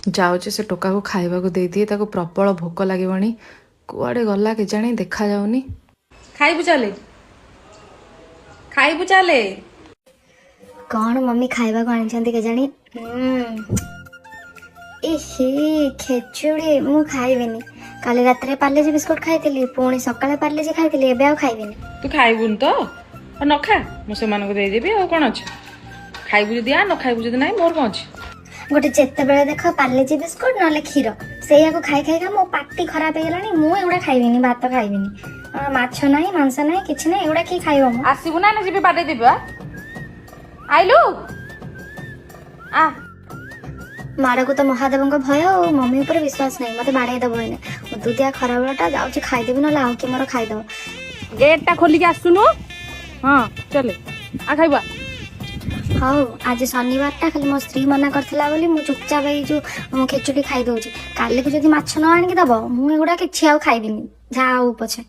ଯାଉଛି ସେ ଟୋକାକୁ ଖାଇବାକୁ ଦେଇଦିଏ, ତାକୁ ପ୍ରବଳ ଭୋକ ଲାଗିବଣି। କୁଆଡ଼େ ଗଲା କେଜାଣି ଦେଖାଯାଉନି। ଖାଇବୁ ଚାଲେ, ଖାଇବୁ ଚାଲେ। କଣ ମମ୍ମି ଖାଇବାକୁ ଆଣିଛନ୍ତି କେଜାଣି? ଇହି ଖେଚୁଡ଼ି ମୁଁ ଖାଇବିନି। କାଲି ରାତିରେ ପାର୍ଲେଜି ବିସ୍କୁଟ ଖାଇଥିଲି, ପୁଣି ସକାଳେ ପାର୍ଲେଜି ଖାଇଥିଲି, ଏବେ ଆଉ ଖାଇବିନି। ତୁ ଖାଇବୁନି ତ ନ ଖା, ମୁଁ ସେମାନଙ୍କୁ ଦେଇଦେବି। ଆଉ କ'ଣ ଅଛି, ଖାଇବୁ ଯଦି ଆ, ନ ଖାଇବୁ ଯଦି ନାହିଁ, ମୋର କ'ଣ ଅଛି। ଗୋଟେ ଯେତେବେଳେ ଦେଖ ପାର୍ଲେଜି ବିସ୍କୁଟ ନହେଲେ କ୍ଷୀର, ସେଇଆକୁ ଖାଇ ଖାଇକା ମୋ ପାଟି ଖରାପ ହେଇଗଲାଣି। ମୁଁ ଏଗୁଡ଼ା ଖାଇବିନି, ଭାତ ଖାଇବିନି। ମାଛ ନାହିଁ, ମାଂସ ନାହିଁ, କିଛି ନାହିଁ, ଏଗୁଡ଼ା କିଏ ଖାଇବ? ମୁଁ ଆସିବୁ ନା ଯିବି ବାଡ଼େଇ ଦେବି। ଆଇଲୁ ଆ। ମାଡ଼କୁ ତ ମହାଦେବଙ୍କ ଭୟ ଆଉ, ମମ୍ମି ଉପରେ ବିଶ୍ୱାସ ନାହିଁ, ମତେ ବାଡ଼େଇ ଦବ ଏଇନେ। ଉଦୁତିଆ ଖରାବେଳଟା ଯାଉଛି ଖାଇଦେବି, ନହେଲେ ଆଉ କିଏ ମୋର ଖାଇଦବ। ଗେଟ୍ଟା ଖୋଲିକି ଆସୁନୁ। ହଁ ଚାଲେ, ଆ ଖାଇବା। ହଉ ଆଜି ଶନିବାରଟା, ଖାଲି ମୋ ସ୍ତ୍ରୀ ମନା କରିଥିଲା ବୋଲି ମୁଁ ଚୁପଚାପ ଏଇ ଯୋଉ ଖେଚୁଡ଼ି ଖାଇଦଉଛି। କାଲିକୁ ଯଦି ମାଛ ନ ଆଣିକି ଦବ, ମୁଁ ଏଗୁଡ଼ା କିଛି ଆଉ ଖାଇବିନି, ଯାହା ହଉ ପଛେ।